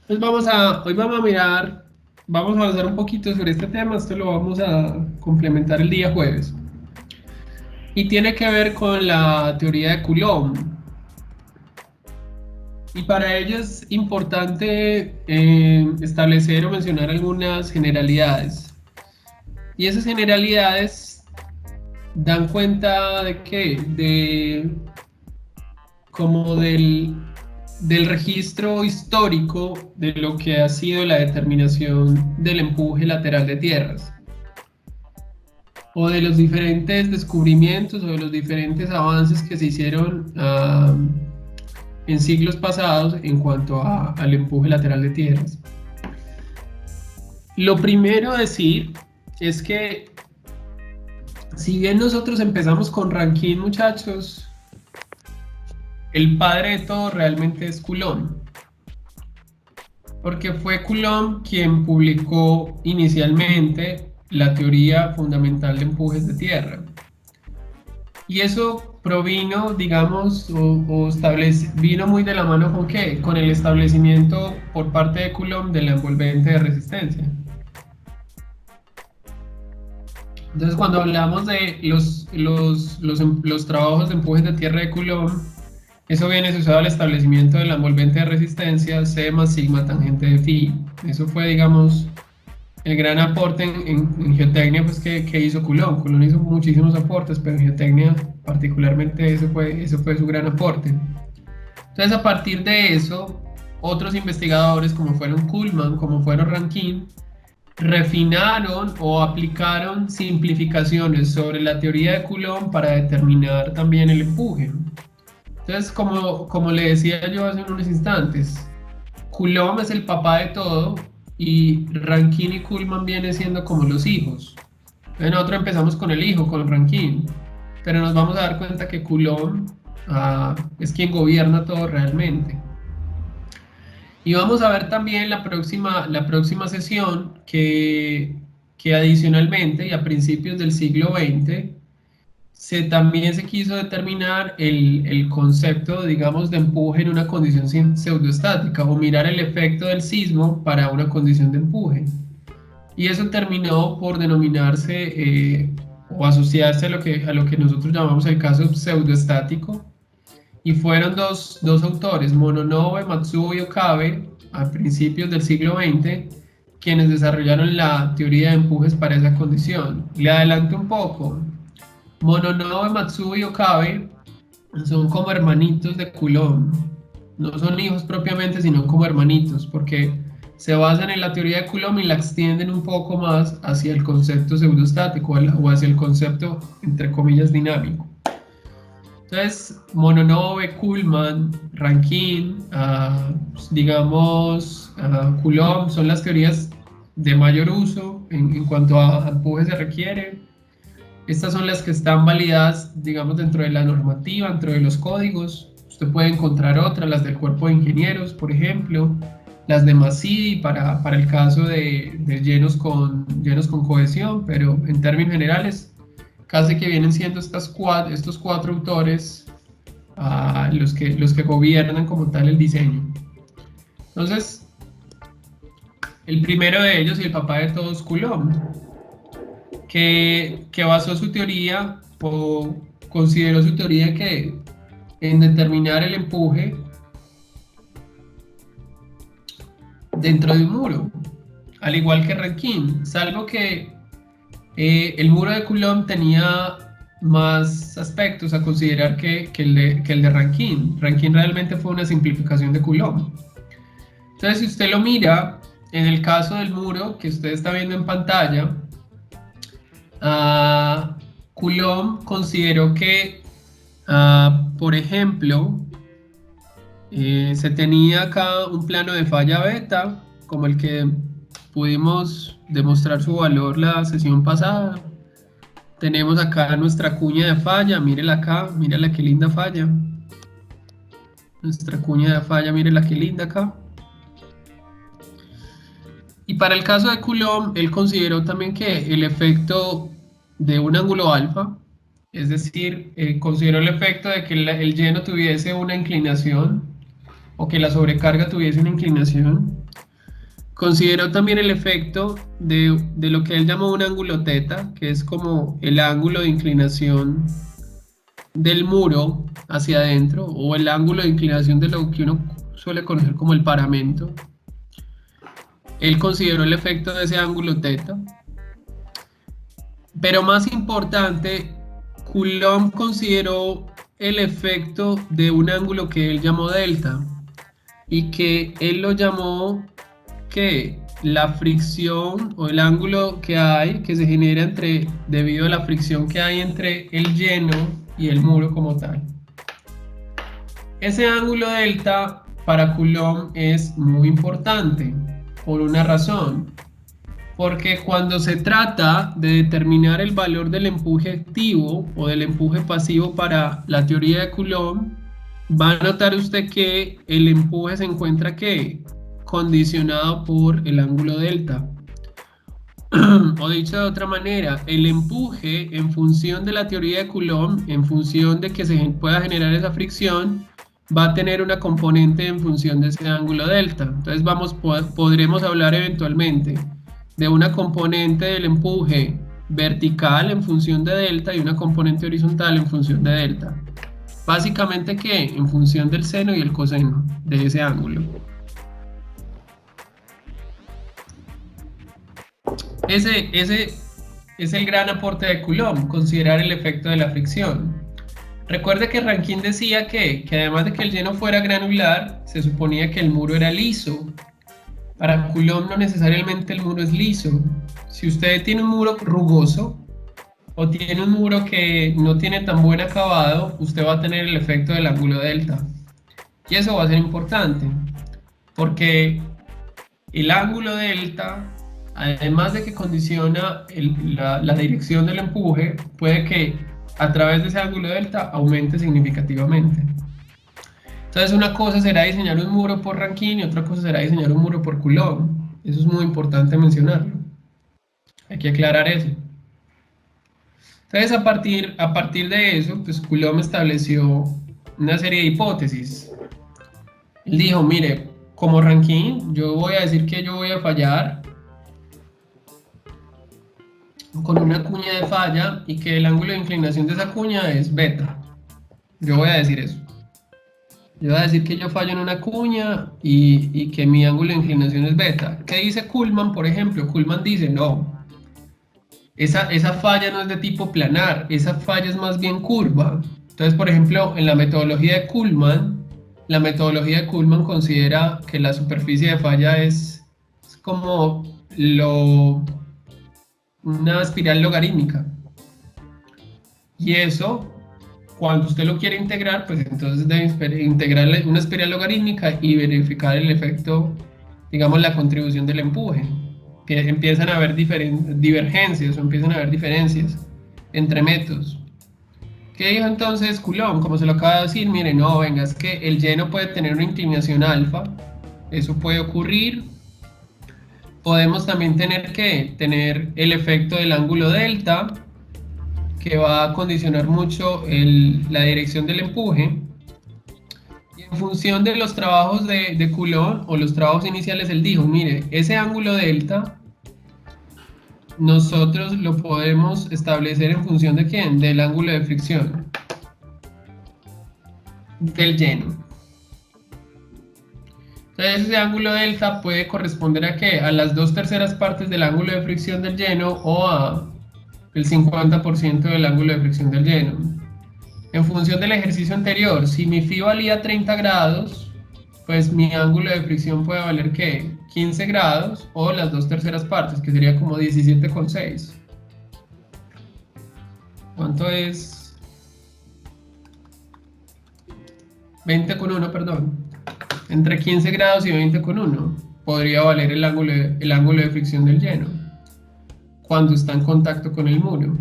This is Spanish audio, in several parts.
Pues hoy vamos a mirar, vamos a avanzar un poquito sobre este tema, esto lo vamos a complementar el día jueves. Y tiene que ver con la teoría de Coulomb. Y para ello es importante establecer o mencionar algunas generalidades. Y esas generalidades dan cuenta de qué, de como del registro histórico de lo que ha sido la determinación del empuje lateral de tierras, o de los diferentes descubrimientos o de los diferentes avances que se hicieron en siglos pasados en cuanto al empuje lateral de tierras. Lo primero a decir es que si bien nosotros empezamos con Rankine, muchachos, el padre de todo realmente es Coulomb, porque fue Coulomb quien publicó inicialmente la teoría fundamental de empujes de tierra. Y eso provino, digamos, vino muy de la mano con qué? Con el establecimiento por parte de Coulomb de la envolvente de resistencia. Entonces, cuando hablamos de los trabajos de empujes de tierra de Coulomb, eso viene asociado al establecimiento de la envolvente de resistencia C más sigma tangente de phi. Eso fue, digamos, el gran aporte en geotecnia pues, que hizo Coulomb. Coulomb hizo muchísimos aportes, pero en geotecnia particularmente ese fue su gran aporte. Entonces, a partir de eso, otros investigadores como fueron Kuhlmann, como fueron Rankine, refinaron o aplicaron simplificaciones sobre la teoría de Coulomb para determinar también el empuje. Entonces, como le decía yo hace unos instantes, Coulomb es el papá de todo y Rankine y Kuhlmann vienen siendo como los hijos. Entonces nosotros empezamos con el hijo, con Rankine, pero nos vamos a dar cuenta que Coulomb es quien gobierna todo realmente. Y vamos a ver también la próxima sesión que adicionalmente y a principios del siglo XX también se quiso determinar el concepto, digamos, de empuje en una condición pseudoestática o mirar el efecto del sismo para una condición de empuje. Y eso terminó por denominarse o asociarse a lo que nosotros llamamos el caso pseudoestático. Y fueron dos autores, Mononobe, Matsuo y Okabe, a principios del siglo XX, quienes desarrollaron la teoría de empujes para esa condición. Le adelanto un poco. Mononobe, Matsuo y Okabe son como hermanitos de Coulomb. No son hijos propiamente, sino como hermanitos, porque se basan en la teoría de Coulomb y la extienden un poco más hacia el concepto pseudostático o hacia el concepto, entre comillas, dinámico. Entonces, Mononobe, Kuhlmann, Rankine, digamos, Coulomb son las teorías de mayor uso en cuanto a empuje se requiere. Estas son las que están validadas, digamos, dentro de la normativa, dentro de los códigos. Usted puede encontrar otras, las del cuerpo de ingenieros, por ejemplo, las de Massidi para el caso de llenos con cohesión, pero en términos generales, casi que vienen siendo estos cuatro autores los que gobiernan como tal el diseño. Entonces, el primero de ellos y el papá de todos, Coulomb, que basó su teoría o consideró su teoría que en determinar el empuje dentro de un muro, al igual que Rankine, salvo que el muro de Coulomb tenía más aspectos a considerar que el de Rankine. Rankine realmente fue una simplificación de Coulomb. Entonces, si usted lo mira, en el caso del muro que usted está viendo en pantalla, Coulomb consideró que, por ejemplo, se tenía acá un plano de falla beta, como el que pudimos demostrar su valor la sesión pasada. Tenemos acá nuestra cuña de falla, mírela acá, mírela qué linda falla. Nuestra cuña de falla, mírela qué linda acá. Y para el caso de Coulomb, él consideró también que el efecto de un ángulo alfa, es decir, consideró el efecto de que el lleno tuviese una inclinación o que la sobrecarga tuviese una inclinación, Consideró también el efecto de lo que él llamó un ángulo teta, que es como el ángulo de inclinación del muro hacia adentro, o el ángulo de inclinación de lo que uno suele conocer como el paramento. Él consideró el efecto de ese ángulo teta. Pero más importante, Coulomb consideró el efecto de un ángulo que él llamó delta y que él lo llamó que la fricción o el ángulo que hay que se genera debido a la fricción que hay entre el lleno y el muro como tal. Ese ángulo delta para Coulomb es muy importante por una razón. Porque cuando se trata de determinar el valor del empuje activo o del empuje pasivo para la teoría de Coulomb, va a notar usted que el empuje se encuentra ¿qué? Condicionado por el ángulo delta. O dicho de otra manera, el empuje en función de la teoría de Coulomb, en función de que se pueda generar esa fricción, va a tener una componente en función de ese ángulo delta. Entonces podremos hablar eventualmente de una componente del empuje vertical en función de delta y una componente horizontal en función de delta. Básicamente, ¿qué? En función del seno y el coseno de ese ángulo. Ese es el gran aporte de Coulomb, considerar el efecto de la fricción. Recuerde que Rankine decía que además de que el lleno fuera granular, se suponía que el muro era liso. Para Coulomb no necesariamente el muro es liso. Si usted tiene un muro rugoso o tiene un muro que no tiene tan buen acabado, usted va a tener el efecto del ángulo delta. Y eso va a ser importante, porque el ángulo delta, además de que condiciona la dirección del empuje, puede que a través de ese ángulo delta aumente significativamente. Entonces una cosa será diseñar un muro por Rankine y otra cosa será diseñar un muro por Coulomb. Eso es muy importante mencionarlo. Hay que aclarar eso. Entonces a partir de eso, pues Coulomb estableció una serie de hipótesis. Él dijo, mire, como Rankine, yo voy a decir que yo voy a fallar con una cuña de falla y que el ángulo de inclinación de esa cuña es beta. Yo voy a decir eso. Yo voy a decir que yo fallo en una cuña y que mi ángulo de inclinación es beta. ¿Qué dice Kuhlmann, por ejemplo? Kuhlmann dice, no, esa falla no es de tipo planar, esa falla es más bien curva. Entonces, por ejemplo, en la metodología de Kuhlmann considera que la superficie de falla es como una espiral logarítmica. Y eso, cuando usted lo quiere integrar, pues entonces debe integrar una espiral logarítmica y verificar el efecto, digamos, la contribución del empuje. Que empiezan a haber divergencias o empiezan a haber diferencias entre métodos. ¿Qué dijo entonces Coulomb? Como se lo acaba de decir, mire, no, venga, es que el lleno puede tener una inclinación alfa, eso puede ocurrir. Podemos también tener el efecto del ángulo delta, que va a condicionar mucho la dirección del empuje. Y en función de los trabajos de Coulomb o los trabajos iniciales, él dijo, mire, ese ángulo delta nosotros lo podemos establecer en función de ¿quién? Del ángulo de fricción del lleno. Entonces ese ángulo delta puede corresponder a ¿qué? A las 2/3 partes del ángulo de fricción del lleno o a el 50% del ángulo de fricción del lleno. En función del ejercicio anterior, si mi phi valía 30 grados, pues mi ángulo de fricción puede valer ¿qué? 15 grados o las 2/3 partes, que sería como 17,6. ¿Cuánto es? 20,1, perdón. Entre 15 grados y 20,1 podría valer el ángulo de fricción del lleno cuando está en contacto con el muro.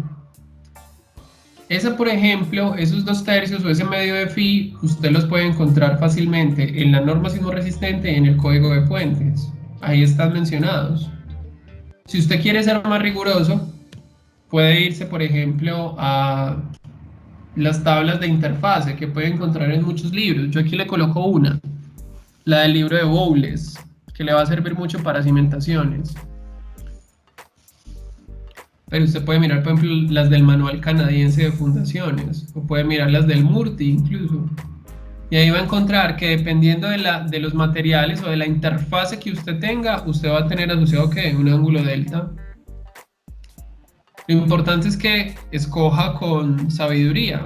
Por ejemplo, esos 2/3 o ese medio de phi, usted los puede encontrar fácilmente en la norma sismo resistente y en el código de puentes. Ahí están mencionados. Si usted quiere ser más riguroso, puede irse, por ejemplo, a las tablas de interfase que puede encontrar en muchos libros. Yo aquí le coloco una, la del libro de Bowles. que le va a servir mucho para cimentaciones. Pero usted puede mirar, por ejemplo, las del Manual Canadiense de Fundaciones, o puede mirar las del MURTI incluso. Y ahí va a encontrar que dependiendo de los materiales o de la interfase que usted tenga, usted va a tener asociado ¿qué? Un ángulo delta. Lo importante es que escoja con sabiduría,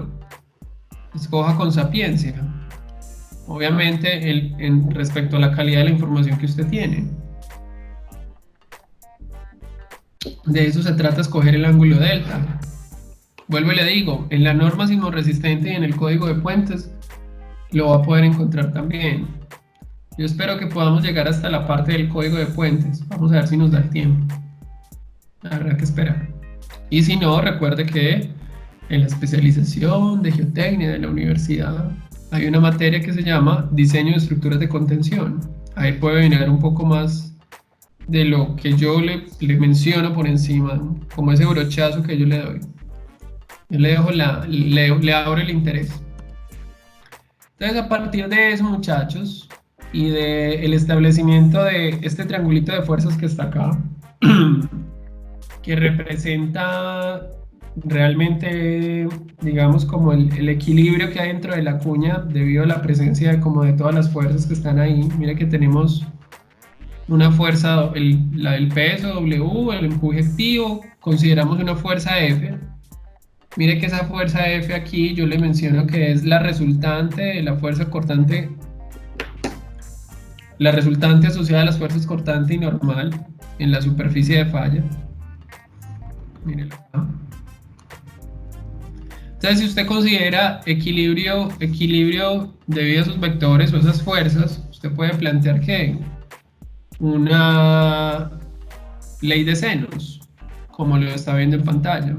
escoja con sapiencia. Obviamente respecto a la calidad de la información que usted tiene. De eso se trata, escoger el ángulo delta. Vuelvo y le digo, en la norma sismorresistente y en el código de puentes lo va a poder encontrar también. Yo espero que podamos llegar hasta la parte del código de puentes. Vamos a ver si nos da el tiempo. Habrá que esperar. Y si no, recuerde que en la especialización de geotecnia de la universidad hay una materia que se llama diseño de estructuras de contención. Ahí puede venir un poco más de lo que yo le menciono por encima, como ese brochazo que yo le doy. Yo le dejo le abro el interés. Entonces, a partir de eso, muchachos, y del establecimiento de este triangulito de fuerzas que está acá, que representa realmente, digamos, como el equilibrio que hay dentro de la cuña debido a la presencia de todas las fuerzas que están ahí. Mira que tenemos una fuerza, la del peso W, el empuje activo, consideramos una fuerza F. Mire que esa fuerza F aquí yo le menciono que es la resultante de la fuerza cortante, la resultante asociada a las fuerzas cortante y normal en la superficie de falla. Mírelo acá. Entonces, si usted considera equilibrio debido a esos vectores o esas fuerzas, usted puede plantear que una ley de senos, como lo está viendo en pantalla.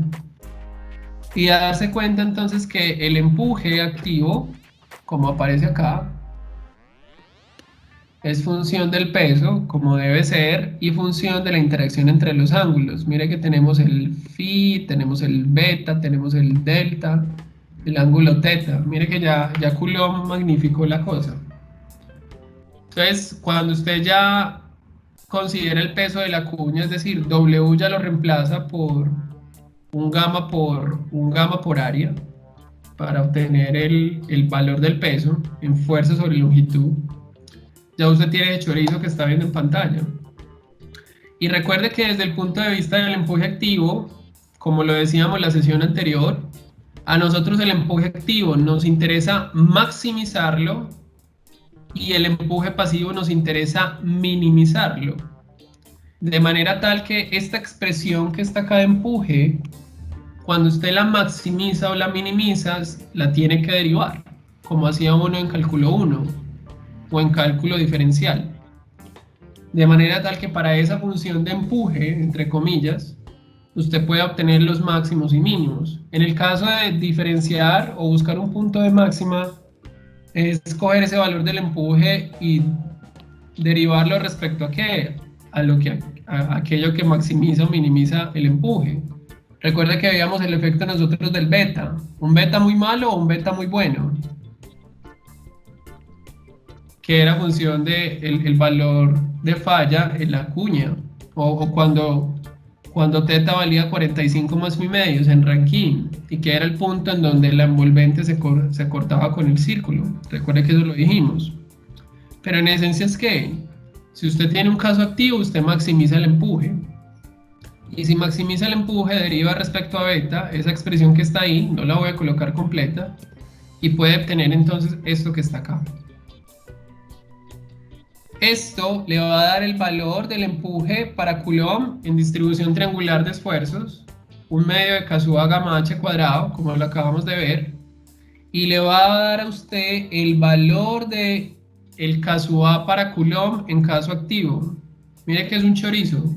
Y darse cuenta entonces que el empuje activo, como aparece acá, es función del peso, como debe ser, y función de la interacción entre los ángulos. Mire que tenemos el phi, tenemos el beta, tenemos el delta, el ángulo teta. Mire que ya Coulomb magnificó la cosa. Entonces, cuando usted ya considera el peso de la cuña, es decir, W ya lo reemplaza por un gamma por área para obtener el valor del peso en fuerza sobre longitud. Ya usted tiene el chorizo que está viendo en pantalla. Y recuerde que desde el punto de vista del empuje activo, como lo decíamos en la sesión anterior, a nosotros el empuje activo nos interesa maximizarlo y el empuje pasivo nos interesa minimizarlo. De manera tal que esta expresión que está acá de empuje, cuando usted la maximiza o la minimiza, la tiene que derivar, como hacía uno en cálculo 1 o en cálculo diferencial. De manera tal que para esa función de empuje, entre comillas, usted puede obtener los máximos y mínimos. En el caso de diferenciar o buscar un punto de máxima, es coger ese valor del empuje y derivarlo respecto a qué, a aquello que maximiza o minimiza el empuje. Recuerda que veíamos el efecto nosotros del beta, un beta muy malo o un beta muy bueno, que era función de el valor de falla en la cuña, o cuando teta valía 45 más mi medios en Rankine, y que era el punto en donde la envolvente se cortaba con el círculo. Recuerde que eso lo dijimos. Pero en esencia es que, si usted tiene un caso activo, usted maximiza el empuje. Y si maximiza el empuje, deriva respecto a beta, esa expresión que está ahí, no la voy a colocar completa, y puede obtener entonces esto que está acá. Esto le va a dar el valor del empuje para Coulomb en distribución triangular de esfuerzos, un medio de Kasua gamma h cuadrado, como lo acabamos de ver, y le va a dar a usted el valor de el Kasua para Coulomb en caso activo. Mire que es un chorizo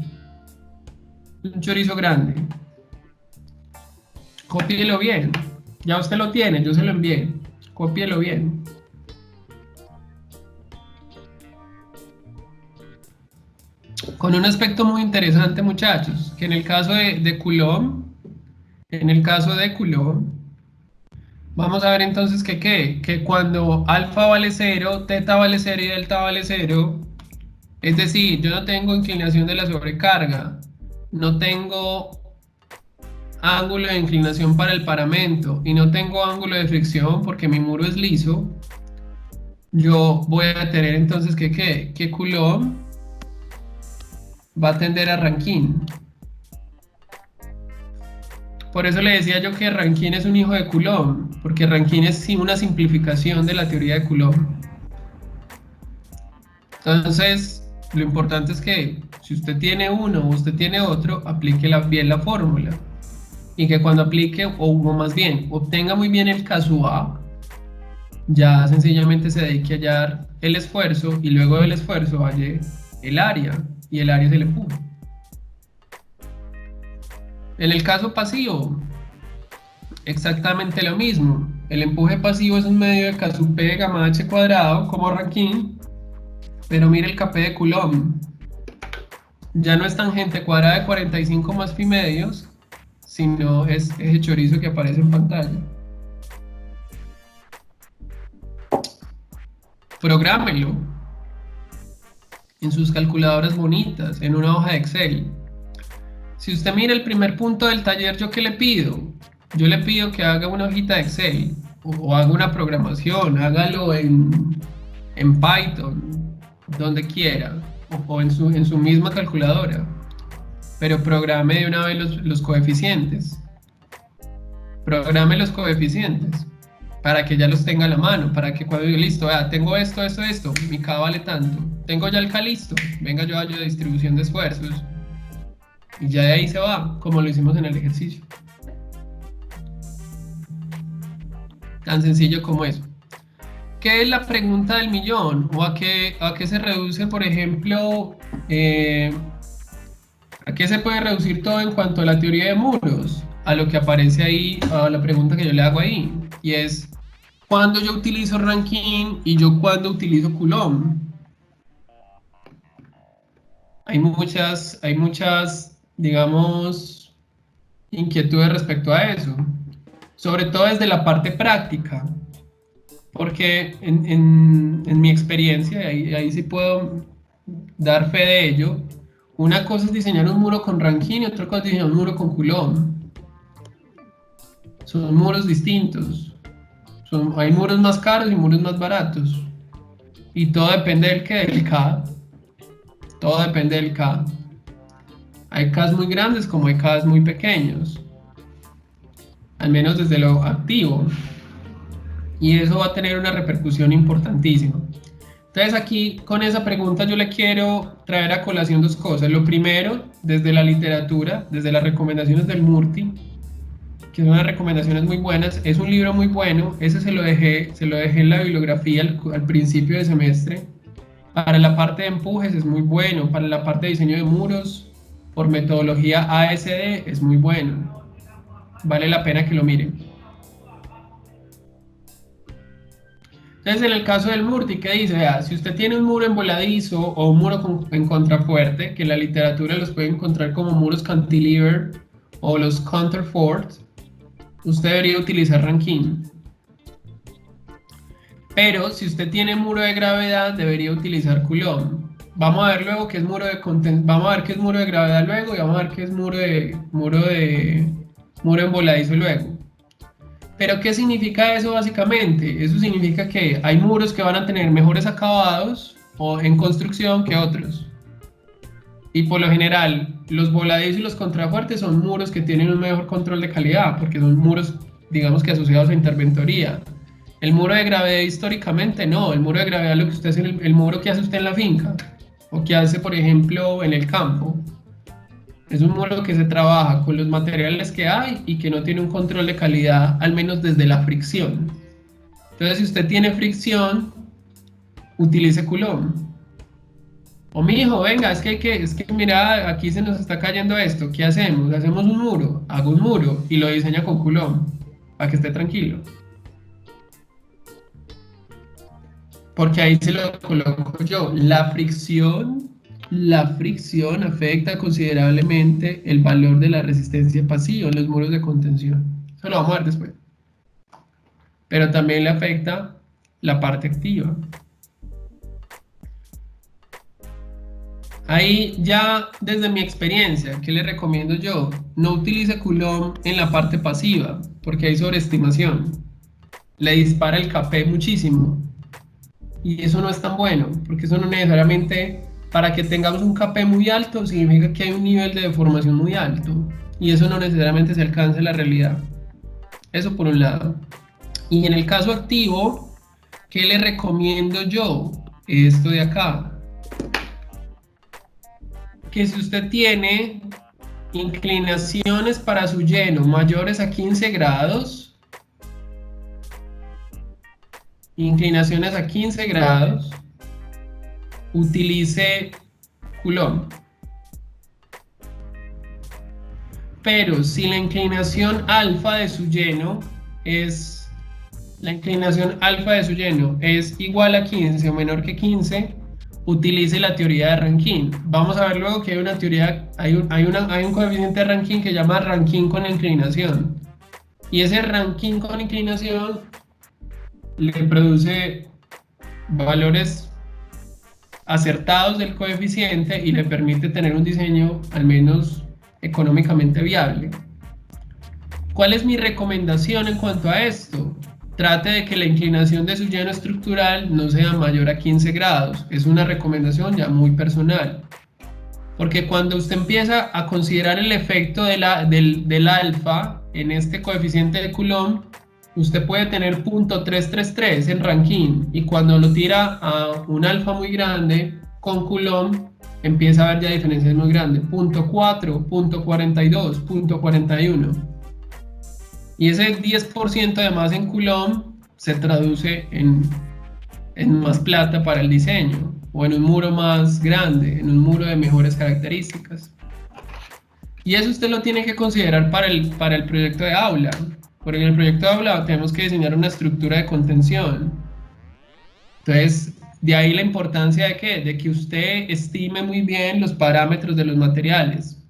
grande. Cópielo bien, ya usted lo tiene, yo se lo envié, cópielo bien. Con un aspecto muy interesante, muchachos, que en el caso de Coulomb, vamos a ver entonces que cuando alfa vale 0, teta vale 0 y delta vale 0, Es decir, yo no tengo inclinación de la sobrecarga, no tengo ángulo de inclinación para el paramento y no tengo ángulo de fricción porque mi muro es liso. Yo voy a tener entonces que Coulomb va a tender a Rankine. Por eso le decía yo que Rankine es un hijo de Coulomb, porque Rankine es una simplificación de la teoría de Coulomb. Entonces, lo importante es que si usted tiene uno o usted tiene otro, aplique bien la fórmula. Y que cuando aplique, o más bien, obtenga muy bien el caso A, ya sencillamente se dedique a hallar el esfuerzo y luego del esfuerzo halle el área y el área se le empuje. En el caso pasivo, exactamente lo mismo. El empuje pasivo es un medio de K sub P de gamma h cuadrado, como Rankine, pero mire el Kp de Coulomb. Ya no es tangente cuadrada de 45 más pi medios, sino es ese chorizo que aparece en pantalla. Prográmelo en sus calculadoras bonitas, en una hoja de Excel. Si usted mira el primer punto del taller, ¿yo qué le pido? Yo le pido que haga una hojita de Excel o haga una programación, hágalo en Python, donde quiera, o en su misma calculadora, pero programe de una vez los coeficientes. Programe los coeficientes para que ya los tenga a la mano, para que cuando yo listo, tengo esto, mi K vale tanto, tengo ya el K listo, venga yo hallo de distribución de esfuerzos y ya de ahí se va, como lo hicimos en el ejercicio. Tan sencillo como eso. ¿Qué es la pregunta del millón? ¿O a qué se reduce, por ejemplo, a qué se puede reducir todo en cuanto a la teoría de muros? A lo que aparece ahí, a la pregunta que yo le hago ahí, y es, ¿cuándo yo utilizo Rankine y yo cuándo utilizo Coulomb? Hay muchas, digamos, inquietudes respecto a eso, sobre todo desde la parte práctica. Porque en mi experiencia, y ahí sí puedo dar fe de ello, una cosa es diseñar un muro con Rankine y otra cosa es diseñar un muro con Coulomb. Son muros distintos. Hay muros más caros y muros más baratos. Y todo depende del K. Todo depende del K. Hay Ks muy grandes como hay Ks muy pequeños. Al menos desde lo activo. Y eso va a tener una repercusión importantísima. Entonces aquí con esa pregunta yo le quiero traer a colación dos cosas. Lo primero, desde la literatura, desde las recomendaciones del Murti, que son unas recomendaciones muy buenas. Es un libro muy bueno, ese se lo dejé en la bibliografía al principio de semestre. Para la parte de empujes es muy bueno, para la parte de diseño de muros, por metodología ASD es muy bueno. Vale la pena que lo miren. Entonces, en el caso del Murti, ¿qué dice? Vea, si usted tiene un muro emboladizo o un muro en contrafuerte, que en la literatura los puede encontrar como muros cantilever o los counterfort, usted debería utilizar Rankine. Pero si usted tiene muro de gravedad, debería utilizar Coulomb. Vamos a ver luego qué es vamos a ver qué es muro de gravedad luego y vamos a ver qué es muro emboladizo luego. Pero ¿qué significa eso básicamente? Eso significa que hay muros que van a tener mejores acabados o en construcción que otros. Y por lo general, los voladizos y los contrafuertes son muros que tienen un mejor control de calidad, porque son muros, digamos que asociados a interventoría. El muro de gravedad históricamente no, el muro de gravedad lo que usted hace el muro que hace usted en la finca, o que hace, por ejemplo, en el campo. Es un muro que se trabaja con los materiales que hay y que no tiene un control de calidad, al menos desde la fricción. Entonces, si usted tiene fricción, utilice Coulomb. O mi hijo, venga, es que mira, aquí se nos está cayendo esto, ¿qué hacemos? Hacemos un muro, hago un muro y lo diseña con Coulomb, para que esté tranquilo. Porque ahí se lo coloco yo. La fricción afecta considerablemente el valor de la resistencia pasiva en los muros de contención. Eso lo vamos a ver después. Pero también le afecta la parte activa. Ahí ya desde mi experiencia, ¿qué le recomiendo yo? No utilice Coulomb en la parte pasiva, porque hay sobreestimación. Le dispara el KP muchísimo. Y eso no es tan bueno, porque eso no necesariamente, para que tengamos un KP muy alto, significa que hay un nivel de deformación muy alto. Y eso no necesariamente se alcanza en la realidad. Eso por un lado. Y en el caso activo, ¿qué le recomiendo yo? Esto de acá. Que si usted tiene inclinaciones para su lleno mayores a 15 grados, inclinaciones a 15 grados, utilice Coulomb. Pero si la inclinación alfa de su lleno es la inclinación alfa de su lleno es igual a 15 o menor que 15, utilice la teoría de Rankine. Vamos a ver luego que hay una teoría, hay un coeficiente de Rankine que se llama Rankine con inclinación. Y ese Rankine con inclinación le produce valores acertados del coeficiente y le permite tener un diseño al menos económicamente viable. ¿Cuál es mi recomendación en cuanto a esto? Trate de que la inclinación de su lleno estructural no sea mayor a 15 grados. Es una recomendación ya muy personal. Porque cuando usted empieza a considerar el efecto del alfa en este coeficiente de Coulomb, usted puede tener 0.333 en Rankine y cuando lo tira a un alfa muy grande con Coulomb empieza a haber ya diferencias muy grandes, 0.4, 0.42, 0.41. Y ese 10% de más en Coulomb se traduce en más plata para el diseño o en un muro más grande, en un muro de mejores características. Y eso usted lo tiene que considerar para el proyecto de aula, porque en el proyecto de aula tenemos que diseñar una estructura de contención. Entonces, de ahí la importancia de ¿qué? De que usted estime muy bien los parámetros de los materiales.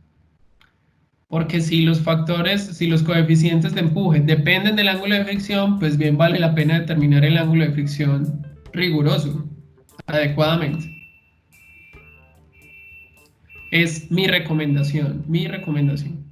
Porque si los factores, si los coeficientes de empuje dependen del ángulo de fricción, pues bien vale la pena determinar el ángulo de fricción riguroso, adecuadamente. Es mi recomendación, mi recomendación.